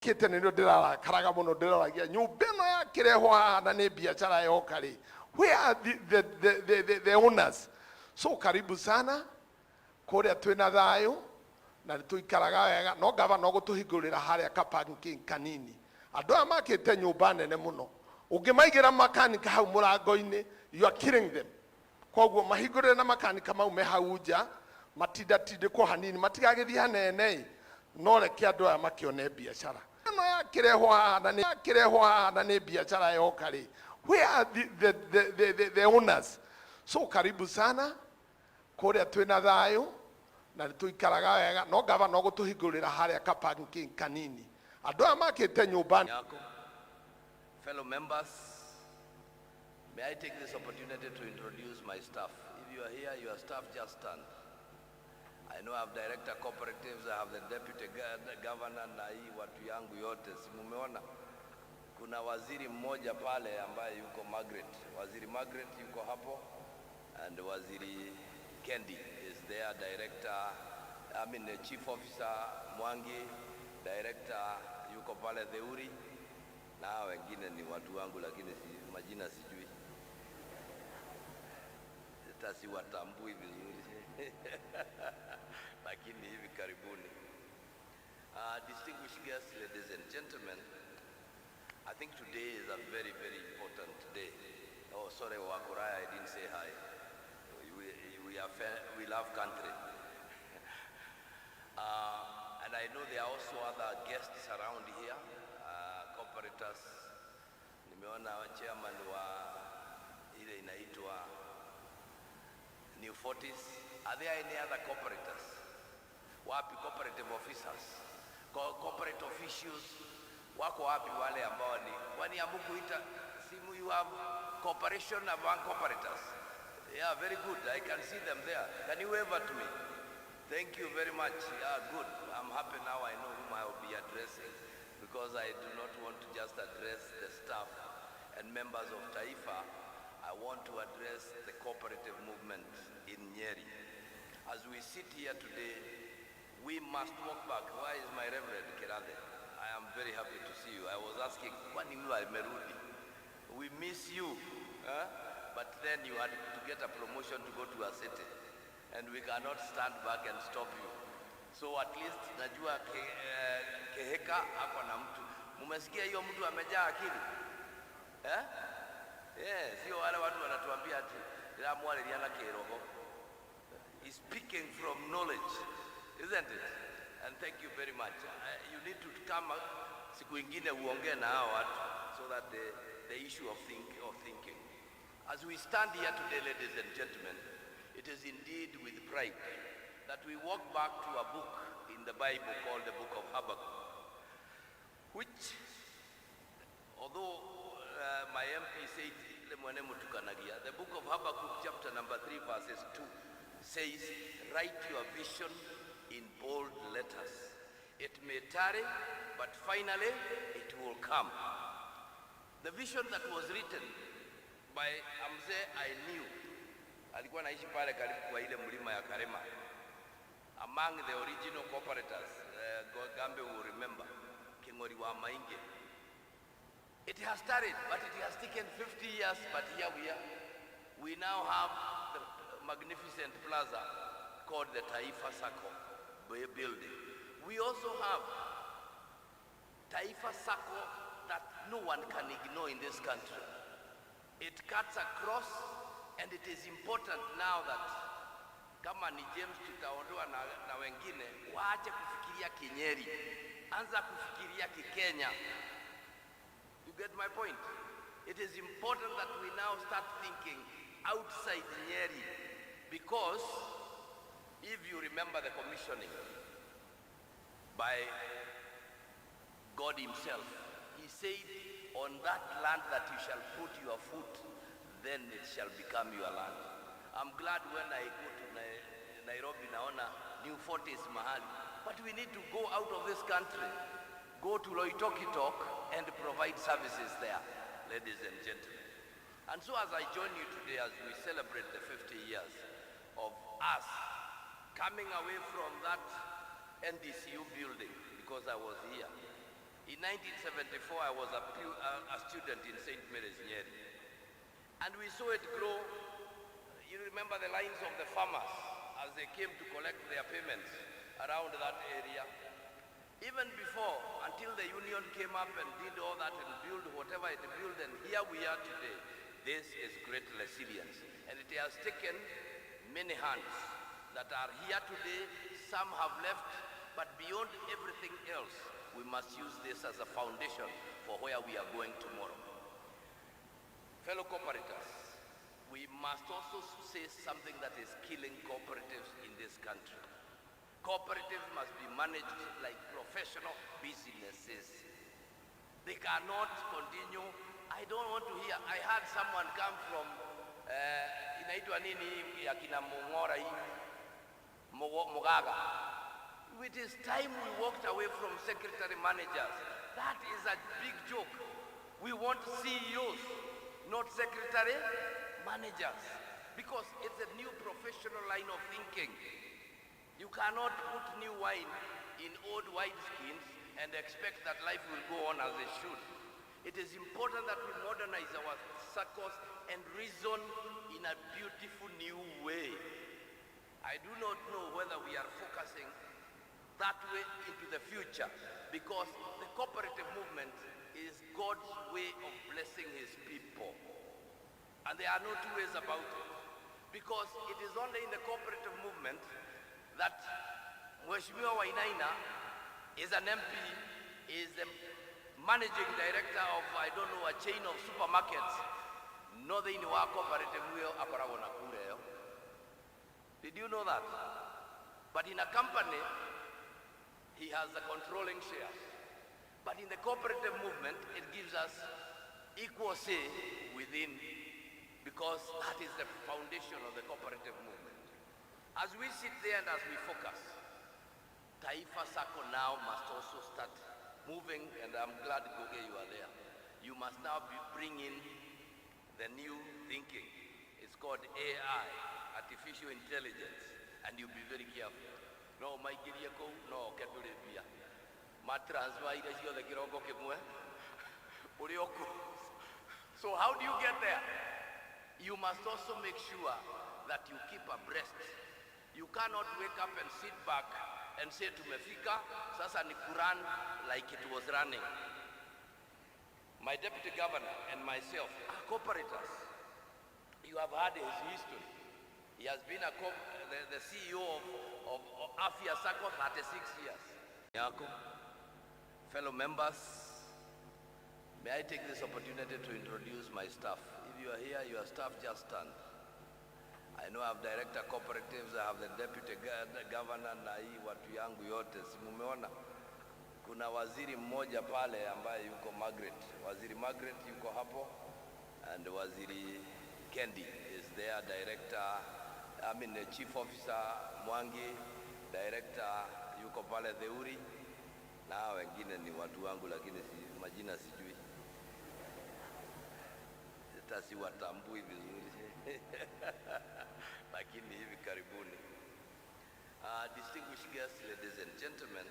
Kete ndio ndira karaga muno ndiragia nyumba ino ya kirehwo na ni biacara yoka ri. Where are the owners? So karibu sana kuria twina thayo na tuikaraga wega no gavana no gutuhingurira haria kapanking kanini. Andu aya makite nyumba nene muno. Ungimaigira makanika hau murango-ini, you are killing them. Koguo mahingurire na makanika mau me hau nja matidatindikwo hanini matigagithii hanene no reke andu aya makione biacara. No ya kirehwo na ni biacara yoka ri. Where are the owners? So karibu sana kuria twina thayo na tuikaraga wega no gavana no gutuhingurira haria kapanking kanini. Andu aya makite nyumba. Fellow members, may I take this opportunity to introduce my staff. If you are here, your staff just stand. I know I have director cooperatives, I have the deputy governor na hii watu yangu yote. Si mumeona kuna waziri mmoja pale ambaye yuko Margaret. Waziri Margaret yuko hapo, and waziri Kendi is there, the chief officer Mwangi, director yuko pale Theuri, na wengine ni watu wangu lakini majina sijui. Siwatambui vizuri. Lakini hivi karibuni. Distinguished guests, ladies and gentlemen, I think today is a very, very important day. Oh, sorry, Wakuraya, I didn't say hi. We love country. And I know there are also other guests around here, cooperatives. Nimeona chairman wa ile inaitwa New Forties. Are there any other cooperatives? Wapi cooperative officers? Corporate officials? Wako wapi wale ambao ni kwani hamkuita simu? You have cooperation among cooperatives. Yeah, very good. I can see them there. Can you wave at me? Thank you very much. Yeah, good. I'm happy now. I know whom I will be addressing, because I do not want to just address the staff and members of Taifa. I want to address the cooperative movement in Nyeri. As we sit here today, we must walk back. Why is my Reverend Kirade? I am very happy to see you. I was asking, we miss you. But then you had to get a promotion to go to a city, and we cannot stand back and stop you. So at least najua Keheka ako na mtu. Mumesikia hiyo mtu amejaa akili? Sio wale watu wanatuambia ati ila mwale liana kiroho. He's speaking from knowledge, isn't it? And thank you very much. You need to come siku ingine uongee na hao watu so that the issue of thinking. As we stand here today, ladies and gentlemen, it is indeed with pride that we walk back to a book in the Bible called the Book of Habakkuk, which, although my MP said, the Book of Habakkuk chapter number 3 verses 2 says, write your vision in bold letters. It may tarry, but finally it will come. The vision that was written by Amze I knew, alikuwa naishi pale karibu kwa ile mlima ya Karema, among the original cooperatives. Gambe will remember Kingori wa Mainge. It has started, but it has taken 50 years, but here we are. We now have the magnificent plaza called the Taifa Sacco building. We also have Taifa Sacco that no one can ignore in this country. It cuts across, and it is important now that kama ni James tutaondoa na wengine waache kufikiria Kinyeri, anza kufikiria Kikenya. You get my point? It is important that we now start thinking outside Nyeri, because if you remember the commissioning by God himself, he said, on that land that you shall put your foot, then it shall become your land. I'm glad when I go to Nairobi naona New Forties mahali, but we need to go out of this country, go to Loitokitok and provide services there, ladies and gentlemen. And so as I join you today, as we celebrate the 50 years of us coming away from that NDCU building, because I was here, In 1974, I was a student in St. Mary's, Nyeri. And we saw it grow. You remember the lines of the farmers as they came to collect their payments around that area. Even before, until the union came up and did all that and built whatever it built, and here we are today. This is great resilience. And it has taken many hands that are here today. Some have left, but beyond everything else, we must use this as a foundation for where we are going tomorrow. Fellow cooperatives, we must also say something that is killing cooperatives in this country. Cooperatives must be managed like professional businesses. They cannot continue. I don't want to hear. I had someone come from inaitwa nini yakina Mungora Mugaga. It is time we walked away from secretary managers. That is a big joke. We want CEOs, not secretary managers, because it's a new professional line of thinking. You cannot put new wine in old wineskins and expect that life will go on as it should. It is important that we modernize our circles and reason in a beautiful new way. I do not know whether we are focusing that way into the future, because the cooperative movement is God's way of blessing his people. And there are no two ways about it. Because it is only in the cooperative movement that Mheshimiwa Wainaina is an MP, is the managing director of, I don't know, a chain of supermarkets. No, they know our cooperative will aparagona kureo. Did you know that? But in a company, he has the controlling shares. But in the cooperative movement, it gives us equal say within, because that is the foundation of the cooperative movement. As we sit there and as we focus, Taifa Sacco now must also start moving, and I'm glad, Goge, you are there. You must now bring in the new thinking. It's called AI, artificial intelligence, and you be very careful. No, my Kiriako, no, Ketulebia. Ma transfer the Kiroko Kimwe. So how do you get there? You must also make sure that you keep abreast. You cannot wake up and sit back and say to Mefika, Sasa ni Quran like it was running. My deputy governor and myself are cooperators. You have heard his history. He has been the CEO of Afia Sacco 36 years. Yake, fellow members, may I take this opportunity to introduce my staff. If you are here, your staff just stand. I know I have director cooperatives, I have the deputy governor na hii watu yangu yote. Simumeona kuna waziri mmoja pale ambaye yuko Margaret. Waziri Margaret yuko hapo, and waziri Kendi is there, director, the chief officer Mwangi, director yuko pale Theuri, na wengine ni watu wangu lakini majina sijui. Siwatambui vizuri. Lakini hivi karibuni. Distinguished guests, ladies and gentlemen,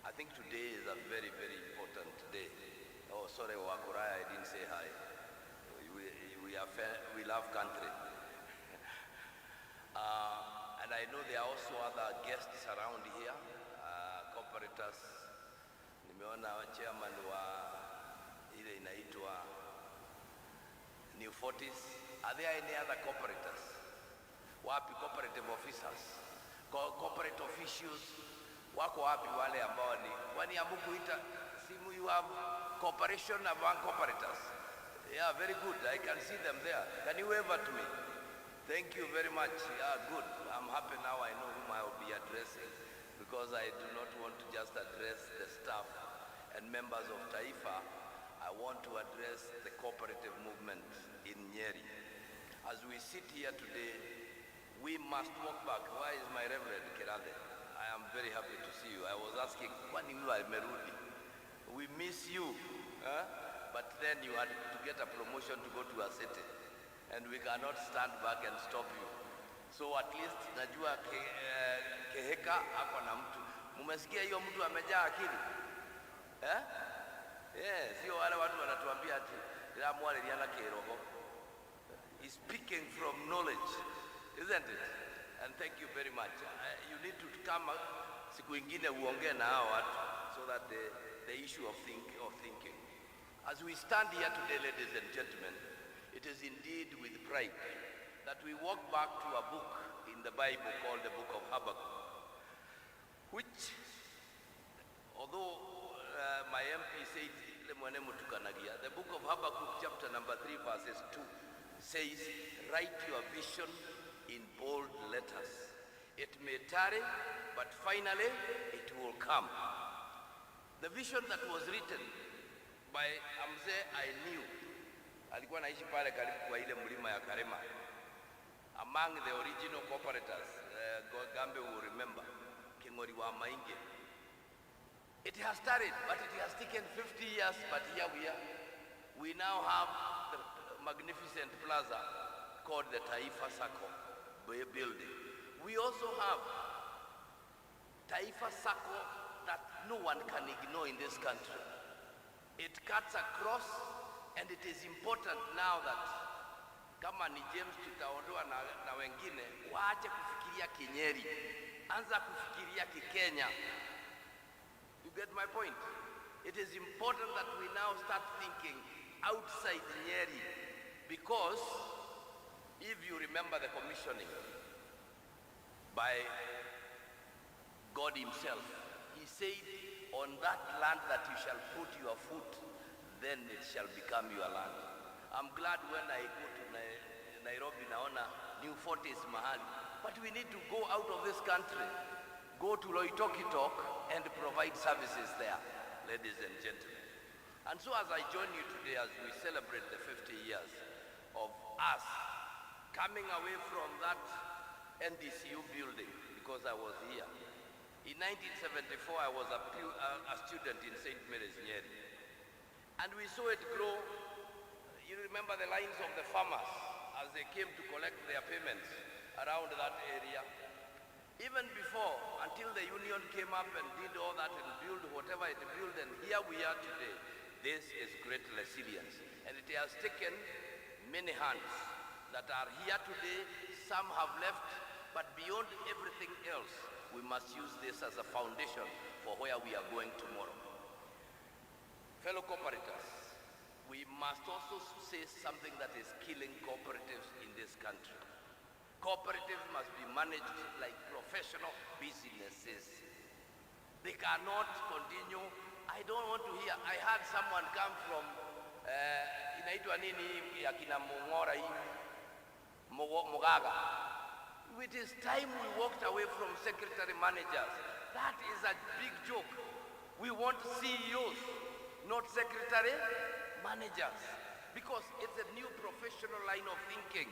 I think today is a very, very important day. Oh, sorry, Wakuraya, I didn't say hi. We love country. And I know there are also other guests around here, cooperators. Nimeona chairman wa ile inaitwa New Forties. Are there any other cooperators? Wapi cooperative officers? Corporate officials? Wako wapi wale ambao ni wani amukuita simu, you have cooperation among cooperators? Yeah, very good. I can see them there. Can you wave at me? Thank you very much. Yeah, good. I'm happy now. I know whom I will be addressing, because I do not want to just address the staff and members of Taifa. I want to address the cooperative movement in Nyeri. As we sit here today, we must walk back. Why is my Reverend Kirade? I am very happy to see you. I was asking, we miss you. But then you had to get a promotion to go to a city, and we cannot stand back and stop you. So at least najua Keheka hapa na mtu. Mumesikia hiyo mtu amejaa akili? Eh? Yes, sio wale watu wanatuambia ati ila mwale liana kiroho. He's speaking from knowledge, isn't it? And thank you very much. You need to come siku ingine uongee na hao watu so that the issue of thinking. As we stand here today, ladies and gentlemen, it is indeed with pride that we walk back to a book in the Bible called the Book of Habakkuk, which, although my MP said, the Book of Habakkuk chapter number 3 verses 2 says, write your vision in bold letters. It may tarry, but finally it will come. The vision that was written by Amze I knew, alikuwa naishi pale karibu kwa ile mlima ya Karema, among the original cooperatives, Gambe will remember, Kingori wa Mainge. It has started, but it has taken 50 years, but here we are. We now have the magnificent plaza called the Taifa Sacco building. We also have Taifa Sacco that no one can ignore in this country. It cuts across, and it is important now that kama ni James tutaondoa na wengine, waache kufikiria Nyeri, anza kufikiria Kenya. You get my point? It is important that we now start thinking outside Nyeri, because if you remember the commissioning by God himself, he said, on that land that you shall put your foot, then it shall become your land. I'm glad when I go to Nairobi naona new forties mahali, but we need to go out of this country, go to Loitokitok and provide services there, ladies and gentlemen. And so as I join you today as we celebrate the 50 years of us coming away from that NDCU building, because I was here. In 1974, I was a student in St. Mary's, Nyeri. And we saw it grow. You remember the lines of the farmers as they came to collect their payments around that area. Even before, until the union came up and did all that and built whatever it built, and here we are today. This is great resilience. And it has taken many hands that are here today. Some have left, but beyond everything else, we must use this as a foundation for where we are going tomorrow. Fellow cooperatives, we must also say something that is killing cooperatives in this country. Cooperatives must be managed like professional businesses. They cannot continue. I don't want to hear. I had someone come from inaitwa nini ya kina Mungora hii Mugaga. It is time we walked away from secretary managers. That is a big joke. We want CEOs, not secretary managers, because it's a new professional line of thinking.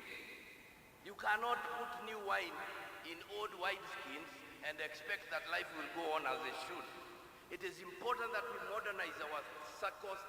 You cannot put new wine in old wineskins and expect that life will go on as it should. It is important that we modernize our circles